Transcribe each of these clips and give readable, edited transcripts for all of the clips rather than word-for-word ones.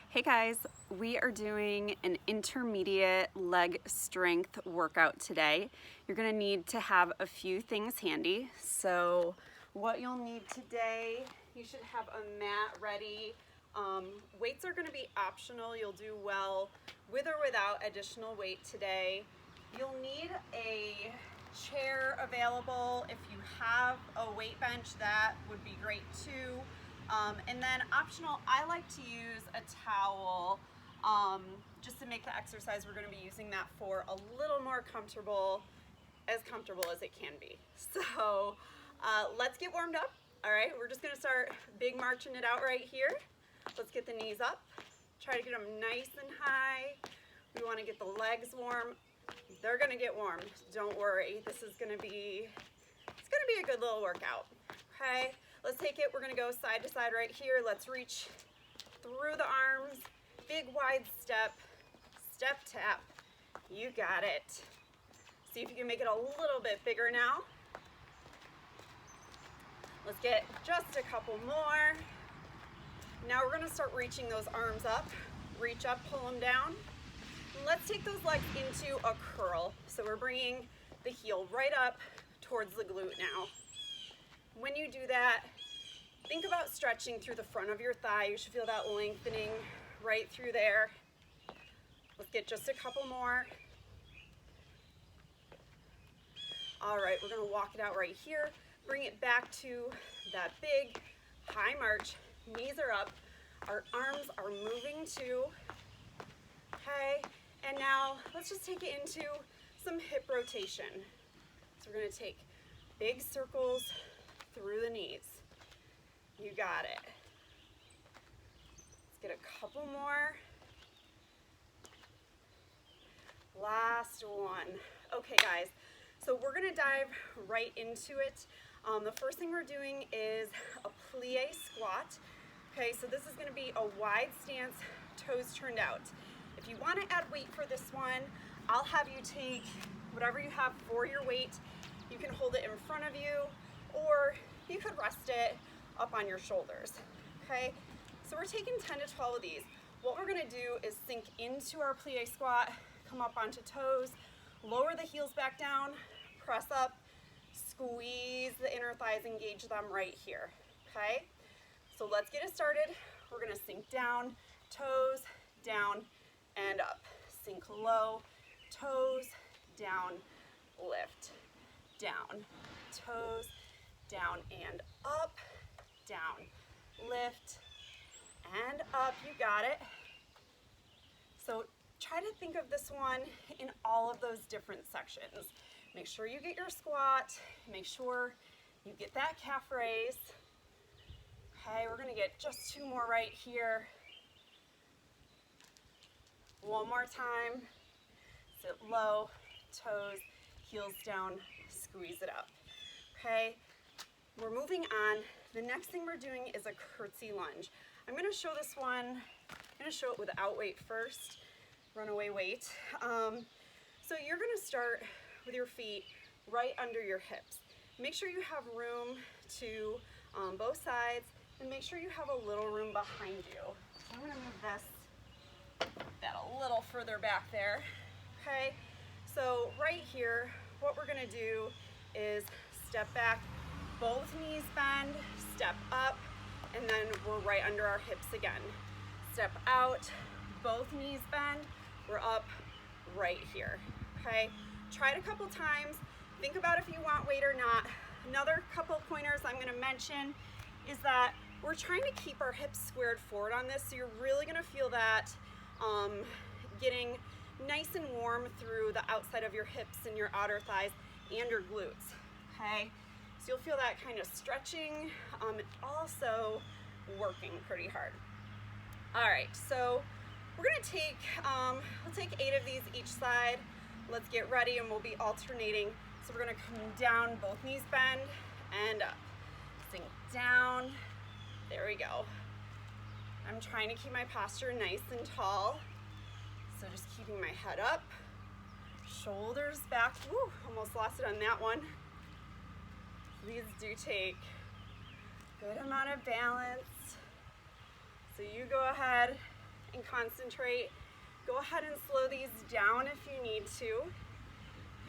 Hey guys, we are doing an intermediate leg strength workout today. You're gonna need to have a few things handy. So what you'll need today, you should have a mat ready. Weights are gonna be optional. You'll do well with or without additional weight today. You'll need a chair available. If you have a weight bench, that would be great too. And then optional, I like to use a towel just to make the exercise we're going to be using that for a little more comfortable as it can be. So let's get warmed up. All right, we're just going to start big marching it out right here. Let's get the knees up. Try to get them nice and high. We want to get the legs warm. They're going to get warm. Don't worry. It's going to be a good little workout. Okay. Let's take it, we're gonna go side to side right here. Let's reach through the arms, big wide step, step tap. You got it. See if you can make it a little bit bigger now. Let's get just a couple more. Now we're gonna start reaching those arms up. Reach up, pull them down. And let's take those legs into a curl. So we're bringing the heel right up towards the glute now. When you do that, think about stretching through the front of your thigh. You should feel that lengthening right through there. Let's get just a couple more. All right, we're gonna walk it out right here. Bring it back to that big high march. Knees are up, our arms are moving too. Okay, and now let's just take it into some hip rotation. So we're gonna take big circles through the knees. You got it. Let's get a couple more. Last one. Okay guys, so we're gonna dive right into it. The first thing we're doing is a plie squat. Okay, so this is gonna be a wide stance, toes turned out. If you wanna add weight for this one, I'll have you take whatever you have for your weight. You can hold it in front of you, or you could rest it up on your shoulders, okay? So we're taking 10 to 12 of these. What we're gonna do is sink into our plie squat, come up onto toes, lower the heels back down, press up, squeeze the inner thighs, engage them right here, okay? So let's get it started. We're gonna sink down, toes, down, and up. Sink low, toes, down, lift, down, toes, down and up, down, lift, and up. You got it. So try to think of this one in all of those different sections. Make sure you get your squat. Make sure you get that calf raise. Okay, we're gonna get just two more right here. One more time. Sit low, toes, heels down, squeeze it up. Okay. We're moving on. The next thing we're doing is a curtsy lunge. I'm gonna show this one, I'm gonna show it without weight first, runaway weight. So you're gonna start with your feet right under your hips. Make sure you have room to both sides, and make sure you have a little room behind you. So I'm gonna move that a little further back there, okay? So right here, what we're gonna do is step back, both knees bend, step up, and then we're right under our hips again. Step out, both knees bend, we're up right here, okay? Try it a couple times. Think about if you want weight or not. Another couple pointers I'm gonna mention is that we're trying to keep our hips squared forward on this, so you're really gonna feel that getting nice and warm through the outside of your hips and your outer thighs and your glutes, okay? So you'll feel that kind of stretching and also working pretty hard. All right, so we're gonna take, we'll take 8 of these each side. Let's get ready and we'll be alternating. So we're gonna come down, both knees bend, and up. Sink down, there we go. I'm trying to keep my posture nice and tall. So just keeping my head up, shoulders back. Woo, almost lost it on that one. These do take a good amount of balance. So you go ahead and concentrate. Go ahead and slow these down if you need to.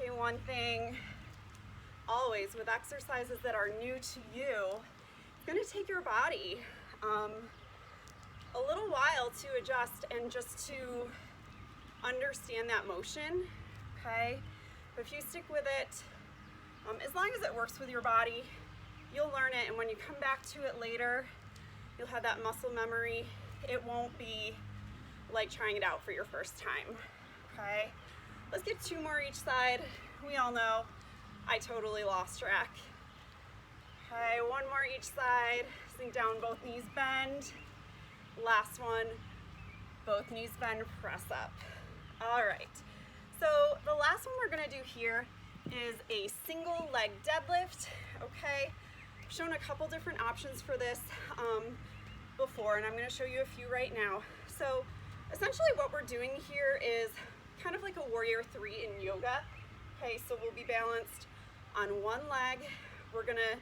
Okay, one thing always with exercises that are new to you, it's going to take your body a little while to adjust and just to understand that motion, okay? But if you stick with it, as long as it works with your body, you'll learn it, and when you come back to it later, you'll have that muscle memory. It won't be like trying it out for your first time, okay? Let's get 2 more each side. We all know I totally lost track. Okay, 1 more each side. Sink down, both knees bend. Last one, both knees bend, press up. All right, so the last one we're gonna do here is a single leg deadlift, okay? I've shown a couple different options for this before, and I'm gonna show you a few right now. So essentially what we're doing here is kind of like a warrior 3 in yoga. Okay, so we'll be balanced on one leg. We're gonna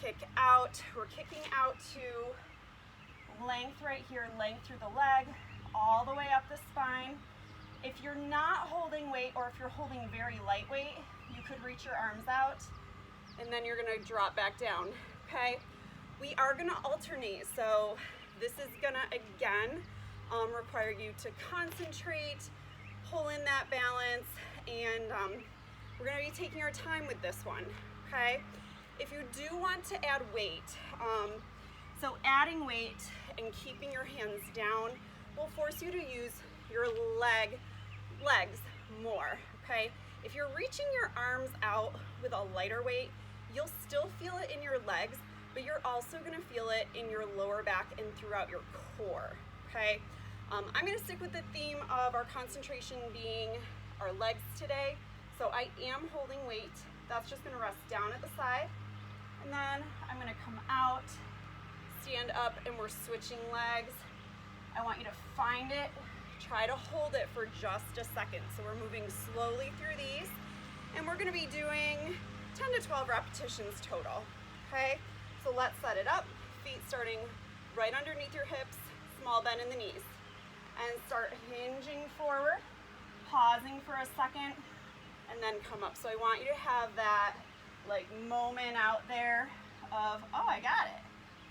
kick out. We're kicking out to length right here, length through the leg, all the way up the spine. If you're not holding weight, or if you're holding very lightweight, you could reach your arms out, and then you're gonna drop back down, okay? We are gonna alternate, so this is gonna, again, require you to concentrate, pull in that balance, and we're gonna be taking our time with this one, okay? If you do want to add weight, so adding weight and keeping your hands down will force you to use your legs more, okay? If you're reaching your arms out with a lighter weight, you'll still feel it in your legs, but you're also gonna feel it in your lower back and throughout your core, okay? I'm gonna stick with the theme of our concentration being our legs today. So I am holding weight. That's just gonna rest down at the side. And then I'm gonna come out, stand up, and we're switching legs. I want you to find it. Try to hold it for just a second. So we're moving slowly through these, and we're gonna be doing 10 to 12 repetitions total, okay? So let's set it up. Feet starting right underneath your hips, small bend in the knees. And start hinging forward, pausing for a second, and then come up. So I want you to have that like moment out there of, oh, I got it,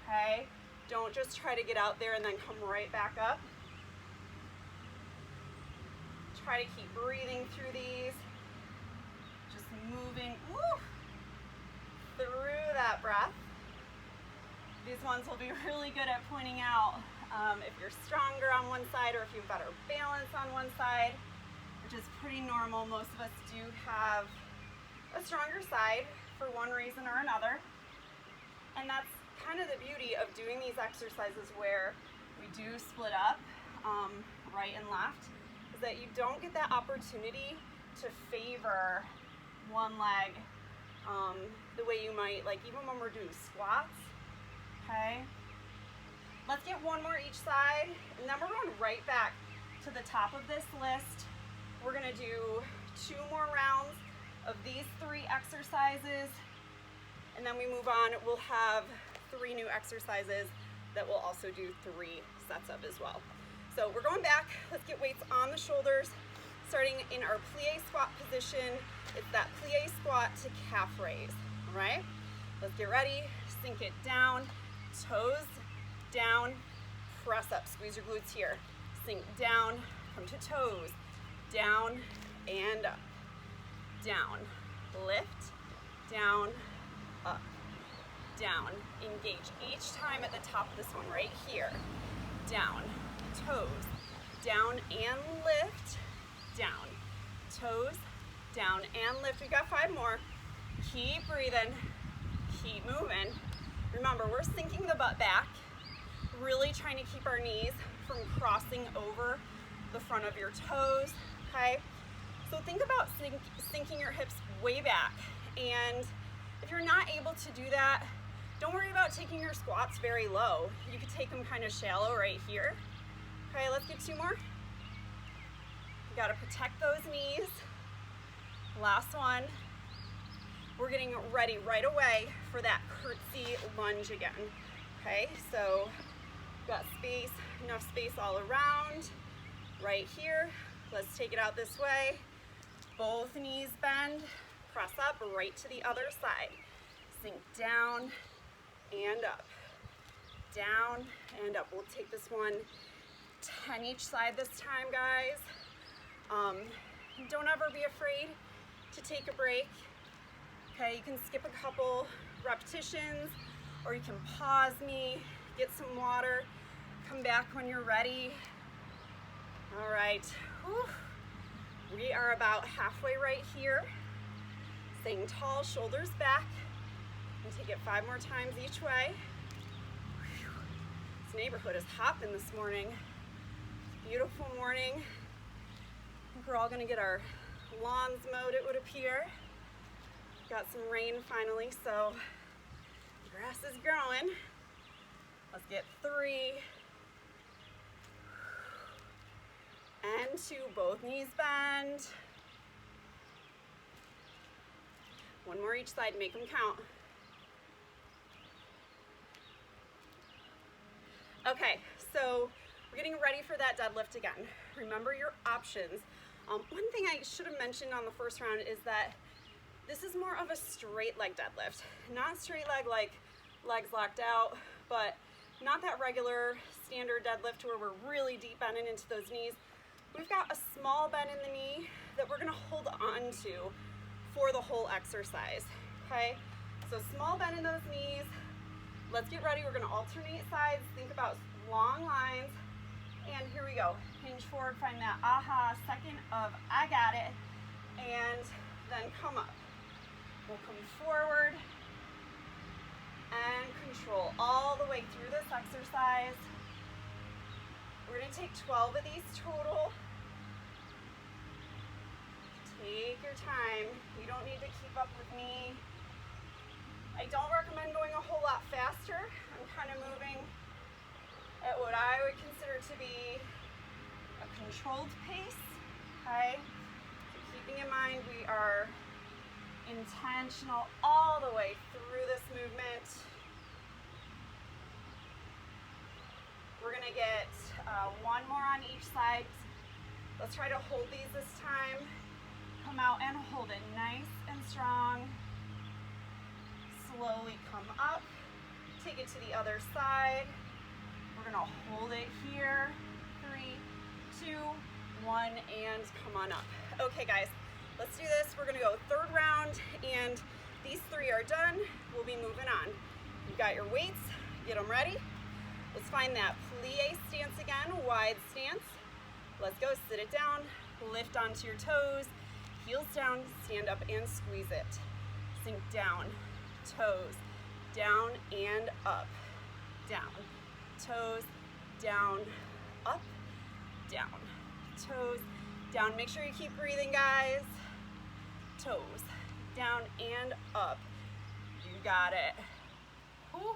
okay? Don't just try to get out there and then come right back up. Try to keep breathing through these. Just moving through that breath. These ones will be really good at pointing out if you're stronger on one side or if you have better balance on one side, which is pretty normal. Most of us do have a stronger side for one reason or another. And that's kind of the beauty of doing these exercises where we do split up right and left, is that you don't get that opportunity to favor one leg the way you might, like even when we're doing squats, okay? Let's get 1 more each side, and then we're going right back to the top of this list. We're gonna do 2 more rounds of these 3 exercises, and then we move on. We'll have 3 new exercises that we'll also do 3 sets of as well. So we're going back. Let's get weights on the shoulders, starting in our plie squat position. It's that plie squat to calf raise, all right? Let's get ready, sink it down, toes down, press up, squeeze your glutes here. Sink down, come to toes, down and up, down, lift, down, up, down. Engage each time at the top of this one right here. Down, toes, down and lift, down, toes, down and lift. We got 5 more. Keep breathing, keep moving. Remember, we're sinking the butt back, really trying to keep our knees from crossing over the front of your toes, okay? So think about sinking your hips way back, and if you're not able to do that, don't worry about taking your squats very low. You could take them kind of shallow right here. Okay, let's get 2 more. You gotta protect those knees. Last one. We're getting ready right away for that curtsy lunge again. Okay, so got space, enough space all around. Right here, let's take it out this way. Both knees bend, press up, right to the other side. Sink down and up, down and up. We'll take this one 10 each side this time, guys. Don't ever be afraid to take a break. Okay, you can skip a couple repetitions, or you can pause me, get some water, come back when you're ready. All right, whew. We are about halfway right here. Staying tall, shoulders back, and take it 5 more times each way. Whew. This neighborhood is hopping this morning. Beautiful morning. I think we're all gonna get our lawns mowed, it would appear. Got some rain finally, so the grass is growing. Let's get 3 and 2, both knees bend. 1 more each side, make them count. Okay, so we're getting ready for that deadlift again. Remember your options. One thing I should have mentioned on the first round is that this is more of a straight leg deadlift. Not straight leg like legs locked out, but not that regular standard deadlift where we're really deep bending into those knees. We've got a small bend in the knee that we're gonna hold on to for the whole exercise, okay? So small bend in those knees. Let's get ready. We're gonna alternate sides. Think about long lines. And here we go. Hinge forward, find that aha second of I got it. And then come up. We'll come forward and control all the way through this exercise. We're gonna take 12 of these total. Take your time. You don't need to keep up with me. I don't recommend going a whole lot faster. I'm kind of moving at what I would consider to be a controlled pace, okay? So keeping in mind we are intentional all the way through this movement. We're gonna get 1 more on each side. Let's try to hold these this time. Come out and hold it nice and strong. Slowly come up, take it to the other side. We're gonna hold it here. 3, 2, 1, and come on up. Okay guys, let's do this. We're gonna go 3rd round, and these 3 are done. We'll be moving on. You've got your weights, get them ready. Let's find that plie stance again, wide stance. Let's go, sit it down, lift onto your toes, heels down, stand up and squeeze it. Sink down, toes, down and up, down, toes, down, up, down, toes, down. Make sure you keep breathing, guys. Toes, down and up. You got it. Whew.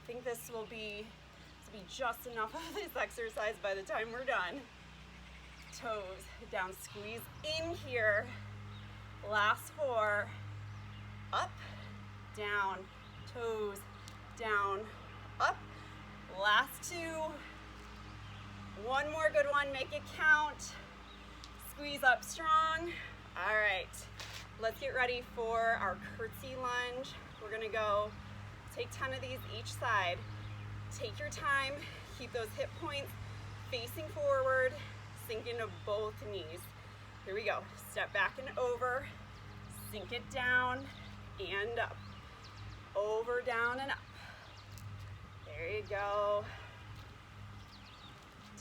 I think this will be just enough of this exercise by the time we're done. Toes down, squeeze in here. Last 4, up, down, toes, down, up. Last 2, 1 more good one, make it count. Squeeze up strong. All right, let's get ready for our curtsy lunge. We're gonna go take 10 of these each side. Take your time, keep those hip points facing forward, sink into both knees. Here we go, step back and over, sink it down and up, over, down and up. There you go.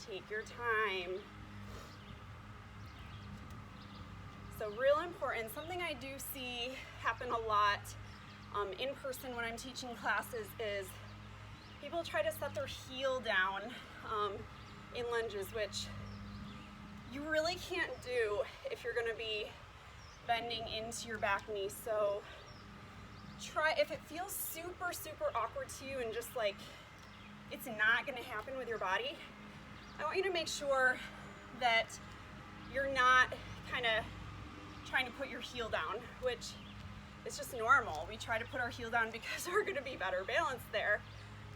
Take your time. So real important, something I do see happen a lot in person when I'm teaching classes is people try to set their heel down in lunges, which you really can't do if you're gonna be bending into your back knee. So try, if it feels super, super awkward to you and just like it's not gonna happen with your body, I want you to make sure that you're not kind of trying to put your heel down, which is just normal. We try to put our heel down because we're gonna be better balanced there,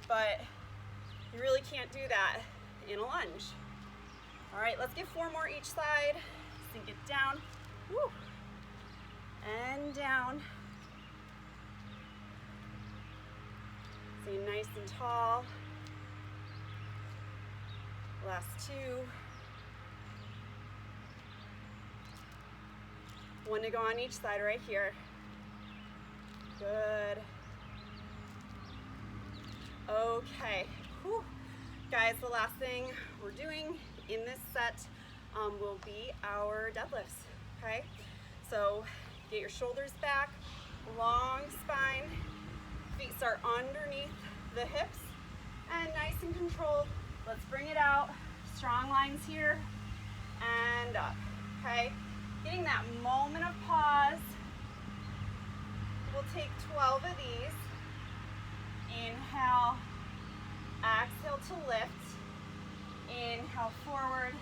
but you really can't do that. lunge. All right, let's get 4 more each side. Sink it down. Woo. And down. Stay nice and tall. Last 2. 1 to go on each side right here. Good. Okay. Whew. Guys, the last thing we're doing in this set will be our deadlifts, okay? So get your shoulders back, long spine, feet start underneath the hips, and nice and controlled. Let's bring it out. Strong lines here and up, okay? Getting that moment of pause. We'll take 12 of these. Inhale, exhale to lift. Inhale forward,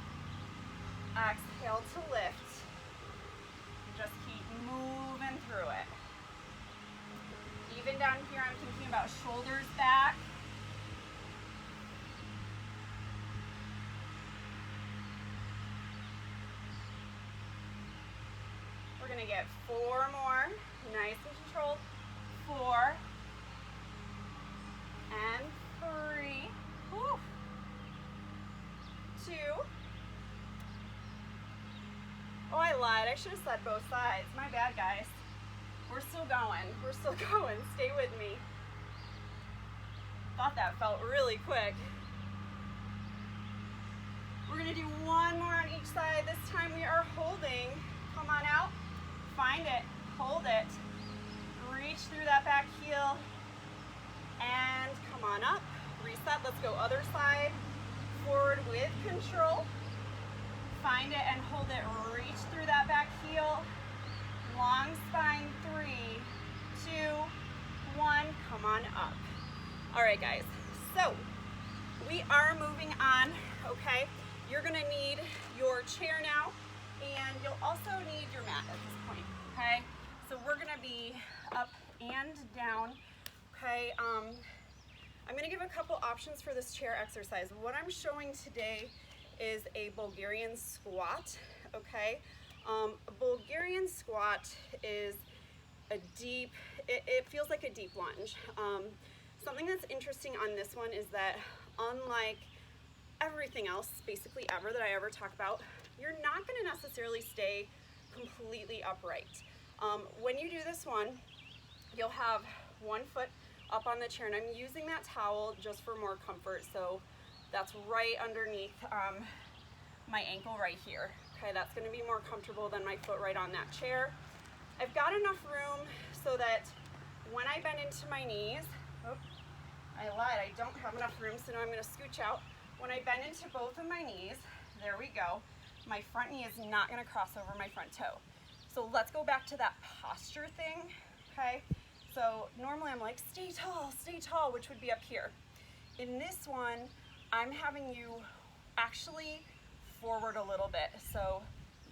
exhale to lift. Just keep moving through it. Even down here, I'm thinking about shoulders back. We're gonna get 4 more, nice and controlled. 4 and 3. Woo. 2. Oh, I lied. I should have said both sides. My bad, guys. We're still going. We're still going. Stay with me. Thought that felt really quick. We're gonna do 1 more on each side. This time we are holding. Come on out. Find it. Hold it. Reach through that back heel. And come on up. Reset. Let's go other side. Forward with control. Find it and hold it. Reach through that back heel. Long spine. 3, 2, 1. Come on up. All right, guys. So we are moving on. Okay. You're gonna need your chair now, and you'll also need your mat at this point. Okay. So we're gonna be up and down. Okay. I'm gonna give a couple options for this chair exercise. What I'm showing today is a Bulgarian squat, okay? A Bulgarian squat is a deep, it feels like a deep lunge. Something that's interesting on this one is that unlike everything else, basically ever, that I ever talk about, you're not gonna necessarily stay completely upright. When you do this one, you'll have 1 foot up on the chair, and I'm using that towel just for more comfort, so that's right underneath my ankle right here. Okay, that's gonna be more comfortable than my foot right on that chair. I've got enough room so that when I bend into my knees, oh, I lied, I don't have enough room, so now I'm gonna scooch out. When I bend into both of my knees, there we go, my front knee is not gonna cross over my front toe. So let's go back to that posture thing, okay? So normally I'm like, stay tall, which would be up here. In this one, I'm having you actually forward a little bit. So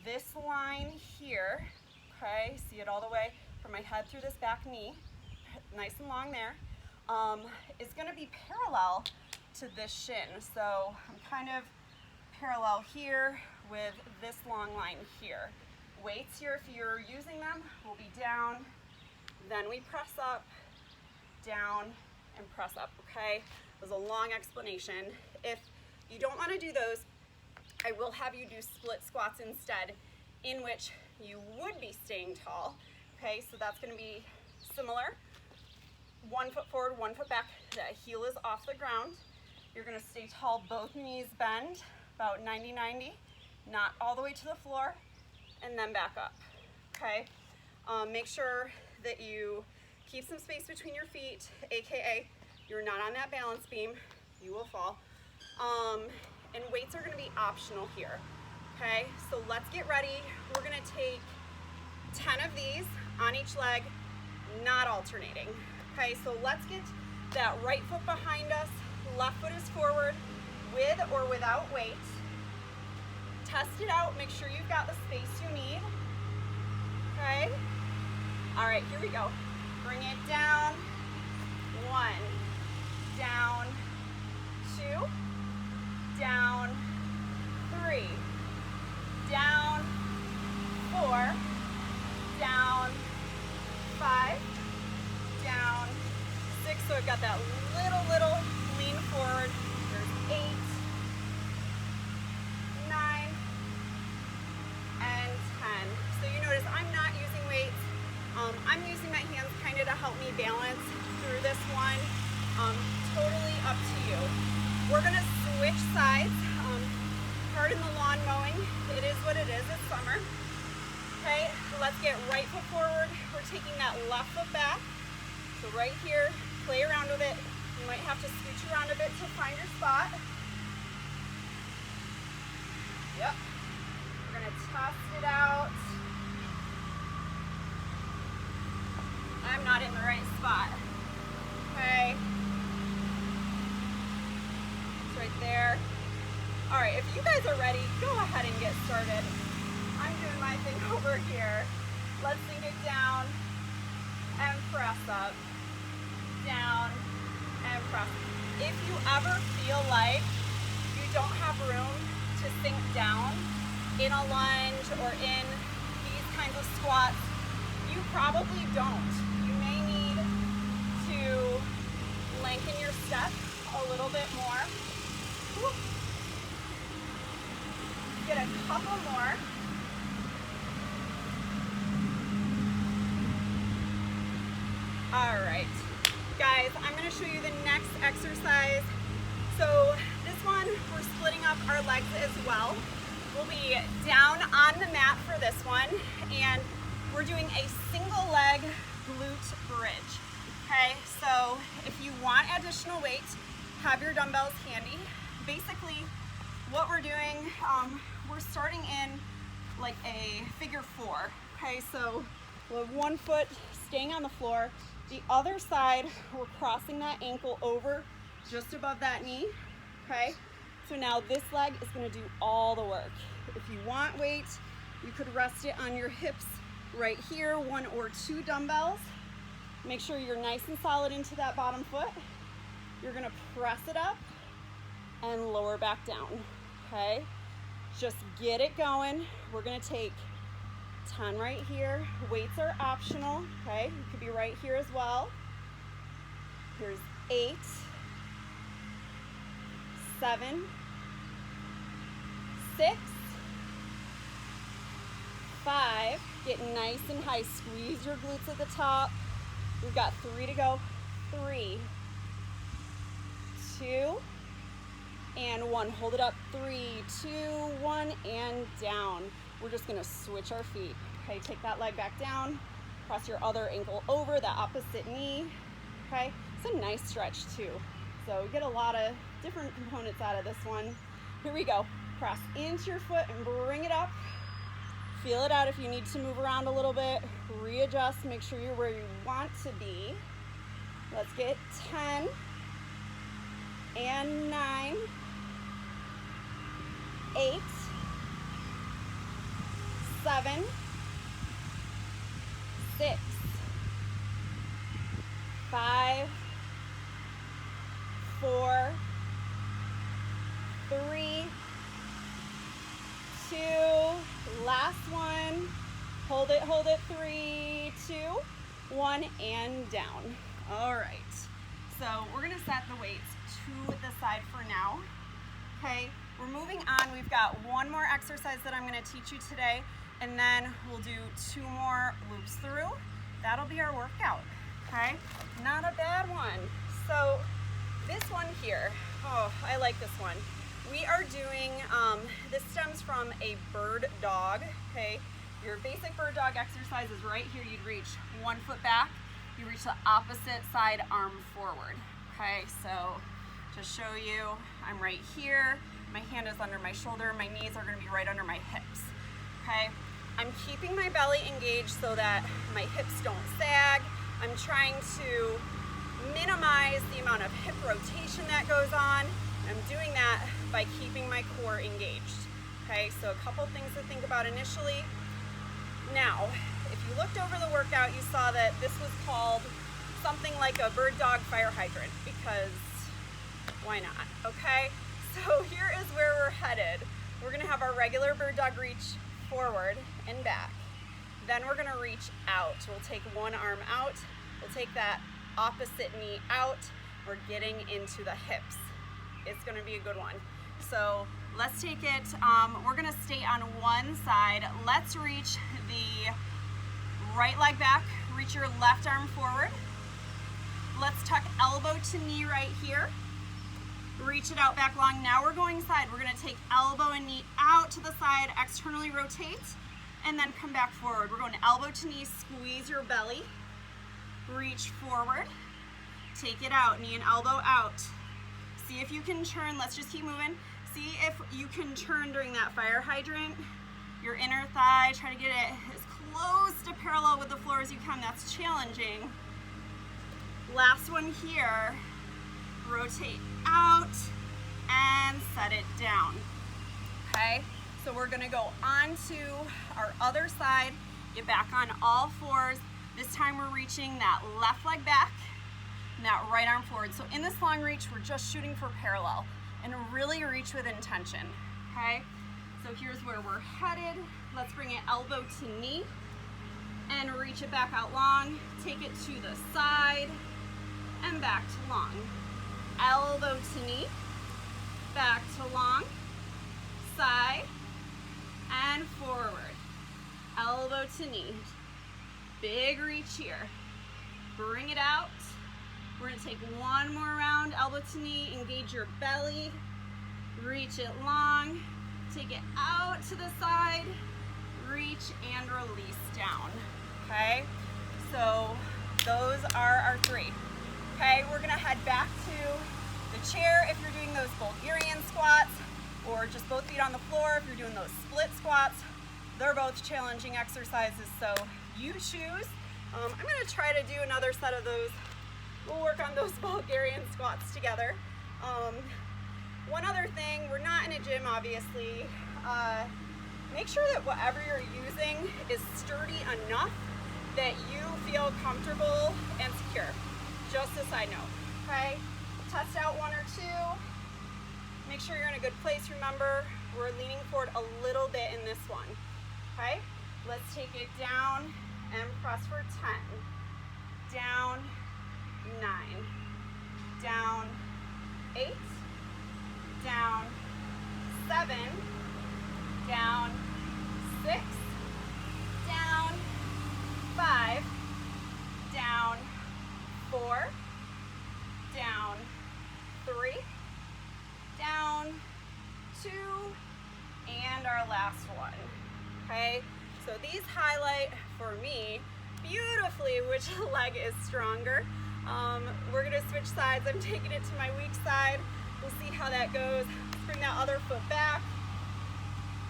this line here, okay, see it all the way from my head through this back knee, nice and long there, is gonna be parallel to this shin. So I'm kind of parallel here with this long line here. Weights here, if you're using them, will be down. Then we press up, down, and press up, okay? It was a long explanation. If you don't want to do those, I will have you do split squats instead, in which you would be staying tall, okay? So that's going to be similar. 1 foot forward, 1 foot back. That heel is off the ground. You're going to stay tall, both knees bend, about 90-90, not all the way to the floor, and then back up, okay? Make sure that you keep some space between your feet, aka you're not on that balance beam, you will fall. And weights are gonna be optional here, okay? So let's get ready. We're gonna take 10 of these on each leg, not alternating. Okay, so let's get that right foot behind us, left foot is forward, with or without weight. Test it out, make sure you've got the space you need, okay? All right, here we go. Bring it down. 1, down, 2, down, hard in the lawn mowing. It is what it is, it's summer. Okay, let's get right foot forward. We're taking that left foot back. So right here, play around with it. You might have to scooch around a bit to find your spot. Yep. We're gonna test it out. I'm not in the right spot. Okay. It's right there. All right, if you guys are ready, go ahead and get started. I'm doing my thing over here. Let's sink it down and press up. Down and press. If you ever feel like you don't have room to sink down in a lunge or in these kinds of squats, you probably don't. You may need to lengthen your step a little bit more. Woo. Get a couple more. All right, guys, I'm gonna show you the next exercise. So this one, we're splitting up our legs as well. We'll be down on the mat for this one, and we're doing a single leg glute bridge. Okay, so if you want additional weight, have your dumbbells handy. Basically, what we're doing, we're starting in like a figure four. Okay, so we'll have one foot staying on the floor. The other side, we're crossing that ankle over just above that knee. Okay, so now this leg is going to do all the work. If you want weight, you could rest it on your hips right here, 1 or 2 dumbbells. Make sure you're nice and solid into that bottom foot. You're going to press it up and lower back down. Okay, just get it going. We're going to take 10 right here. Weights are optional. Okay, you could be right here as well. Here's 8, 7, 6, 5. Get nice and high. Squeeze your glutes at the top. We've got 3 to go. 3, 2, and 1. Hold it up. 3, 2, 1, and down. We're just gonna switch our feet. Okay, take that leg back down. Cross your other ankle over the opposite knee. Okay, it's a nice stretch too. So we get a lot of different components out of this one. Here we go. Press into your foot and bring it up. Feel it out if you need to move around a little bit. Readjust, make sure you're where you want to be. Let's get 10 and 9, 8, 7, 6, 5, 4, 3, 2, last one. Hold it, 3, 2, 1, and down. All right, so we're gonna set the weights to the side for now. Okay, we're moving on. We've got one more exercise that I'm gonna teach you today, and then we'll do 2 more loops through. That'll be our workout, okay? Not a bad one. So this one here, oh, I like this one. We are doing, this stems from a bird dog, okay? Your basic bird dog exercise is right here. You'd reach 1 foot back, you reach the opposite side arm forward, okay? So to show you, I'm right here, my hand is under my shoulder, my knees are gonna be right under my hips, okay? I'm keeping my belly engaged so that my hips don't sag. I'm trying to minimize the amount of hip rotation that goes on. I'm doing that by keeping my core engaged. Okay, so a couple things to think about initially. Now, if you looked over the workout, you saw that this was called something like a bird dog fire hydrant, because why not, okay? So here is where we're headed. We're gonna have our regular bird dog reach forward and back. Then we're gonna reach out. We'll take one arm out. We'll take that opposite knee out. We're getting into the hips. It's gonna be a good one. So let's take it, we're gonna stay on one side. Let's reach the right leg back. Reach your left arm forward. Let's tuck elbow to knee right here. Reach it out back long. Now we're going side. We're gonna take elbow and knee out to the side, externally rotate, and then come back forward. We're going elbow to knee, squeeze your belly, reach forward, take it out, knee and elbow out. See if you can turn, let's just keep moving. See if you can turn during that fire hydrant, your inner thigh, try to get it as close to parallel with the floor as you can. That's challenging. Last one here, rotate out and set it down, okay? So we're gonna go on to our other side, get back on all fours. This time we're reaching that left leg back and that right arm forward. So in this long reach, we're just shooting for parallel and really reach with intention, okay? So here's where we're headed. Let's bring it elbow to knee and reach it back out long. Take it to the side and back to long. Elbow to knee, back to long, side and forward. Elbow to knee. Big reach here. Bring it out. We're gonna take one more round, elbow to knee, engage your belly, reach it long, take it out to the side, reach and release down, okay? So those are our three. Okay, we're gonna head back to the chair if you're doing those Bulgarian squats, or just both feet on the floor if you're doing those split squats. They're both challenging exercises, so you choose. I'm gonna try to do another set of those. We'll work on those Bulgarian squats together. One other thing, we're not in a gym, obviously. Make sure that whatever you're using is sturdy enough that you feel comfortable and secure. Just a side note, okay? Test out one or two. Make sure you're in a good place. Remember, we're leaning forward a little bit in this one, okay? Let's take it down and press for 10. Down, 9. Down, 8. Down, 7. Down, 6. Down, 5. Down, 4. Down, 3. Down, 2. And our last one, okay? So these highlight for me beautifully which leg is stronger. We're gonna switch sides. I'm taking it to my weak side. We'll see how that goes. Let's bring that other foot back,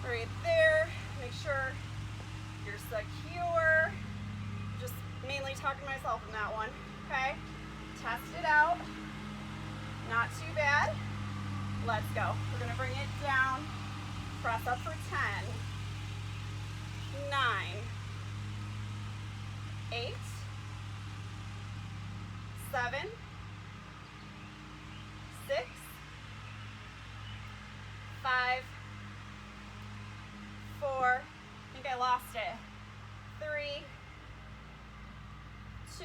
right there. Make sure you're secure. Just mainly talking to myself in that one, okay? Test it out. Not too bad. Let's go. We're gonna bring it down. Press up for 10. 9. 8. 7. 6. 5. 4. I think I lost it. 3. 2.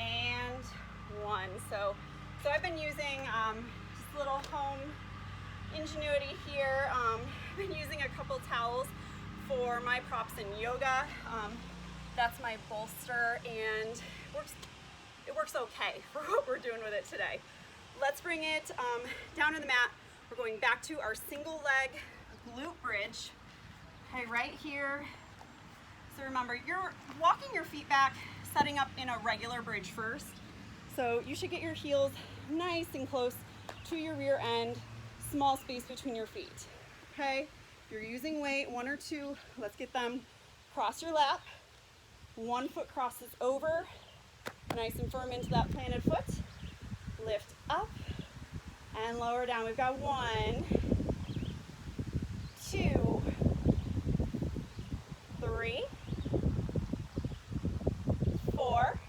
And 1. So I've been using just a little home ingenuity here. I've been using a couple towels for my props in yoga. That's my bolster, and it works okay for what we're doing with it today. Let's bring it down to the mat. We're going back to our single leg glute bridge. Okay, right here. So remember, you're walking your feet back, setting up in a regular bridge first. So you should get your heels nice and close to your rear end, small space between your feet. Okay, if you're using weight, 1 or 2, let's get them cross your lap. One foot crosses over, nice and firm into that planted foot. Lift up and lower down. We've got 1, 2, 3, 4,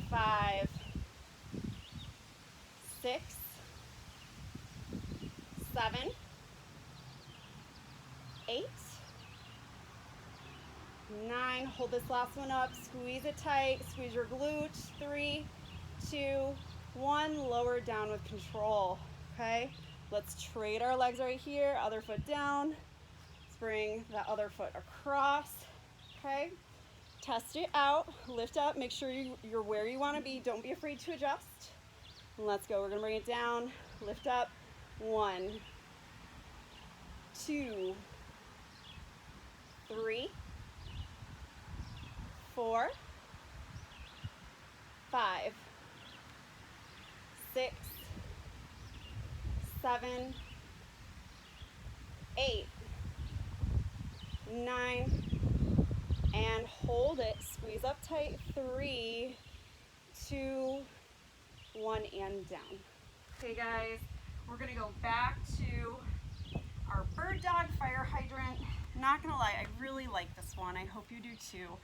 5, 6, 7, 8, 9. Hold this last one up. Squeeze it tight. Squeeze your glute. 3, 2, 1. Lower down with control. Okay. Let's trade our legs right here. Other foot down. Let's bring that other foot across. Okay. Test it out. Lift up. Make sure you're where you want to be. Don't be afraid to adjust. And let's go. We're going to bring it down. Lift up. 1, 2, 3, 4, 5, 6, 7, 8, 9, and hold it. Squeeze up tight. 3, 2, 1, and down. Okay, guys, we're gonna go back to our bird dog fire hydrant. Not gonna lie, I really like this one. I hope you do too.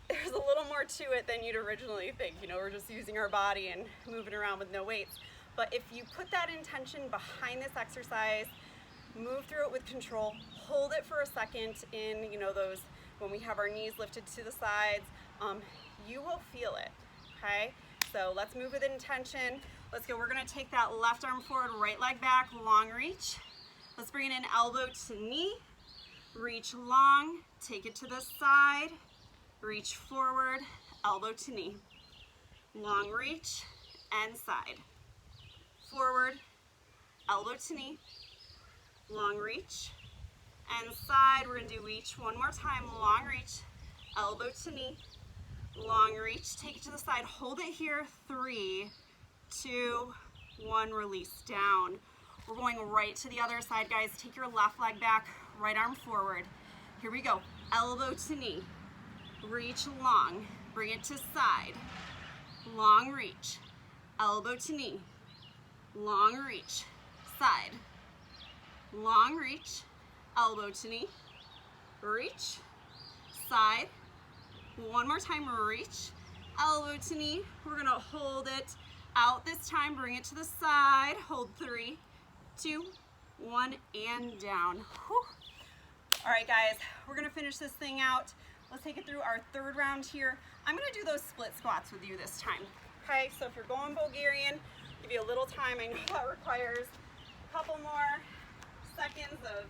There's a little more to it than you'd originally think. You know, we're just using our body and moving around with no weights. But if you put that intention behind this exercise, move through it with control, hold it for a second in, you know, those, when we have our knees lifted to the sides, you will feel it, okay? So let's move with intention. Let's go. We're gonna take that left arm forward, right leg back, long reach. Let's bring it in elbow to knee, reach long, take it to the side, reach forward, elbow to knee. Long reach and side. Forward, elbow to knee, long reach and side. We're gonna do each one more time. Long reach, elbow to knee, long reach, take it to the side, hold it here. 3, 2, 1, release down. We're going right to the other side, guys. Take your left leg back, right arm forward. Here we go. Elbow to knee, reach long, bring it to side, long reach, elbow to knee, long reach, side, long reach, elbow to knee, reach, side. One more time, reach, elbow to knee. We're gonna hold it out this time, bring it to the side, hold 3, 2, 1, and down. Whew. All right, guys, we're gonna finish this thing out. Let's take it through our third round here. I'm gonna do those split squats with you this time. Okay, so if you're going Bulgarian, give you a little time. I know that requires a couple more seconds of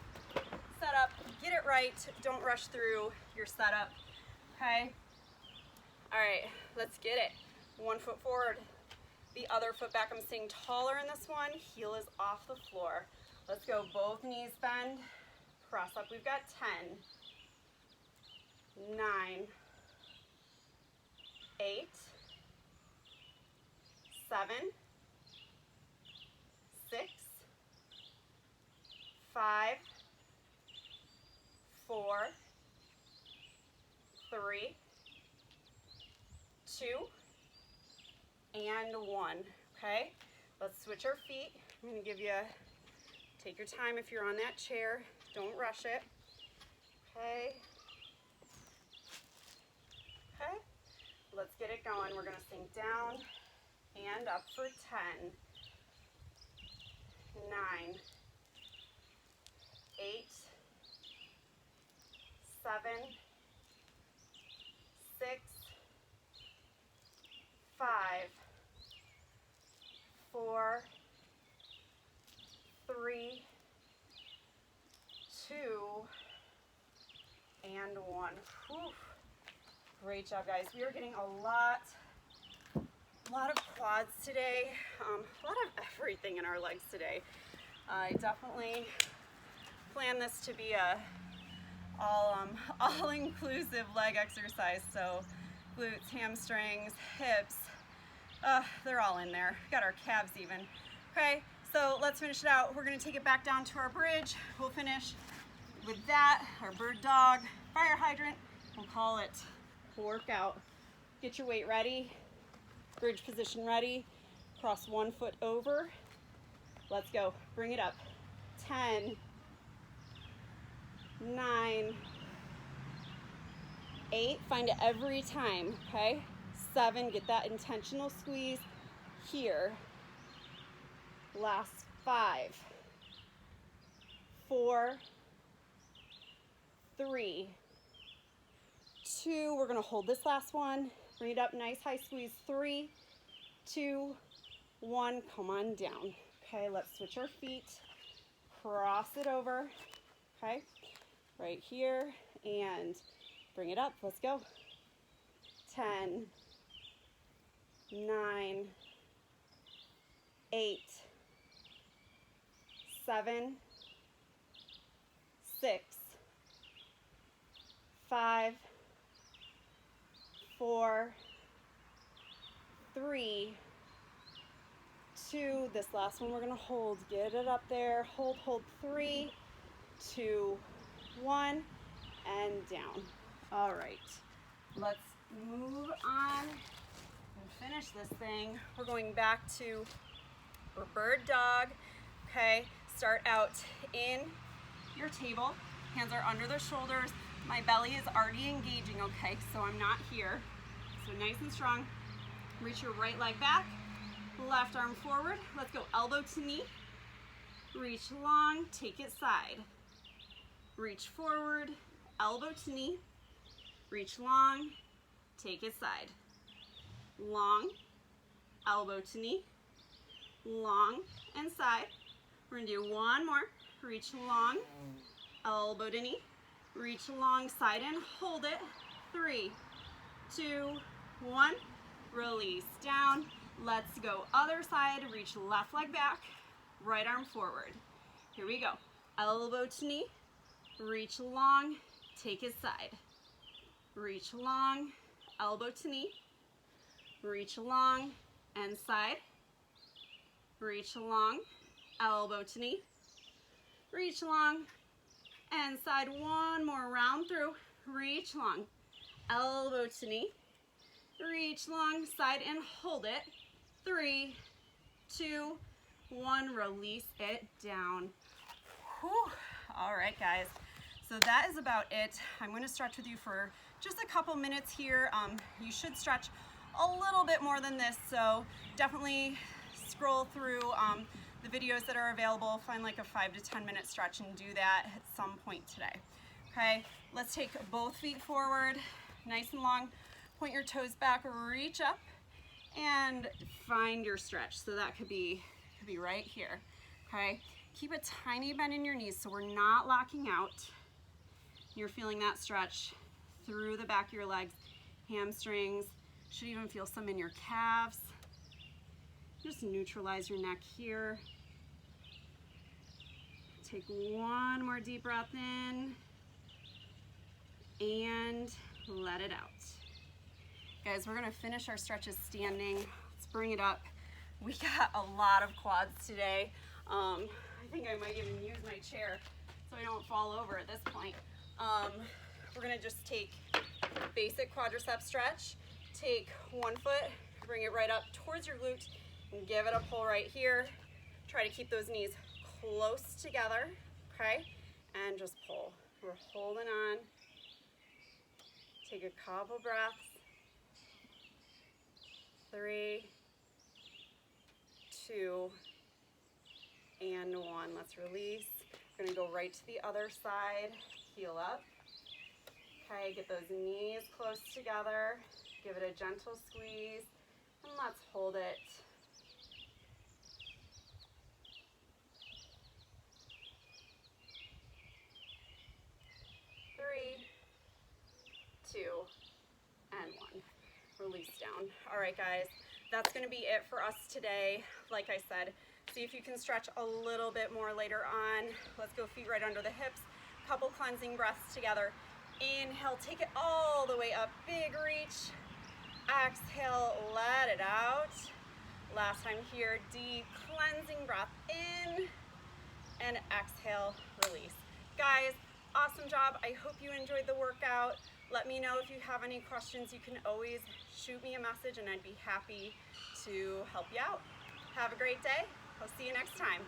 setup. Get it right, don't rush through your setup, okay? All right, let's get it. One foot forward, the other foot back. I'm staying taller in this one. Heel is off the floor. Let's go, both knees bend, press up. We've got 10, 9, 8, 7, 6, 5, 4, 3, 2, and 1, okay? Let's switch our feet. I'm gonna give you, take your time if you're on that chair. Don't rush it, okay? Okay, let's get it going. We're gonna sink down and up for 10, 9, 8, 7, 6, 5, 4, 3, 2, and 1. Whew. Great job, guys. We are getting a lot of quads today, a lot of everything in our legs today. I definitely plan this to be a all-inclusive leg exercise. So glutes, hamstrings, hips, they're all in there. Got our calves even. Okay, so let's finish it out. We're gonna take it back down to our bridge. We'll finish with that, our bird dog, fire hydrant. We'll call it a workout. Get your weight ready, bridge position ready. Cross one foot over. Let's go, bring it up. 10, 9, 8, find it every time, okay? 7, get that intentional squeeze here. Last 5, 4, 3, 2, we're gonna hold this last one. Bring it up, nice high squeeze. 3, 2, 1, come on down. Okay, let's switch our feet. Cross it over, okay? Right here, and bring it up, let's go. 10, 9, 8, 7, 6, 5, 4, 3, 2, this last one we're gonna hold. Get it up there, hold, 3, 2, 1, and down. All right, let's move on and finish this thing. We're going back to our bird dog, okay? Start out in your table, hands are under the shoulders. My belly is already engaging, okay? So I'm not here. So nice and strong. Reach your right leg back, left arm forward. Let's go elbow to knee. Reach long, take it side. Reach forward, elbow to knee. Reach long, take it side. Long, elbow to knee. Long and side. We're gonna do one more. Reach long, elbow to knee. Reach long, side and hold it. 3, 2, 1. Release down. Let's go other side. Reach left leg back, right arm forward. Here we go. Elbow to knee. Reach long, take it side. Reach long, elbow to knee. Reach long and side. Reach long, elbow to knee. Reach long and side. One more round through. Reach long, elbow to knee. Reach long, side and hold it. 3, 2, 1. Release it down. Whew. All right, guys. So that is about it. I'm going to stretch with you for just a couple minutes here. You should stretch a little bit more than this, so definitely scroll through the videos that are available, find like a 5 to 10 minute stretch and do that at some point today. Okay, let's take both feet forward, nice and long. Point your toes back, reach up, and find your stretch. So that could be right here. Okay, keep a tiny bend in your knees so we're not locking out. You're feeling that stretch through the back of your legs, hamstrings. Should even feel some in your calves. Just neutralize your neck here. Take one more deep breath in and let it out. Guys, we're gonna finish our stretches standing. Let's bring it up. We got a lot of quads today. I think I might even use my chair so I don't fall over at this point. We're gonna just take basic quadricep stretch. Take one foot, bring it right up towards your glute, and give it a pull right here. Try to keep those knees close together, okay? And just pull. We're holding on. Take a couple breaths. 3, 2, and 1. Let's release. We're gonna go right to the other side. Heel up. Okay, get those knees close together. Give it a gentle squeeze, and let's hold it. 3, 2, and 1. Release down. All right, guys, that's gonna be it for us today. Like I said, see if you can stretch a little bit more later on. Let's go feet right under the hips. Couple cleansing breaths together. Inhale, take it all the way up, big reach. Exhale, let it out. Last time here, deep cleansing breath in, and exhale, release. Guys, awesome job. I hope you enjoyed the workout. Let me know if you have any questions. You can always shoot me a message and I'd be happy to help you out. Have a great day. I'll see you next time.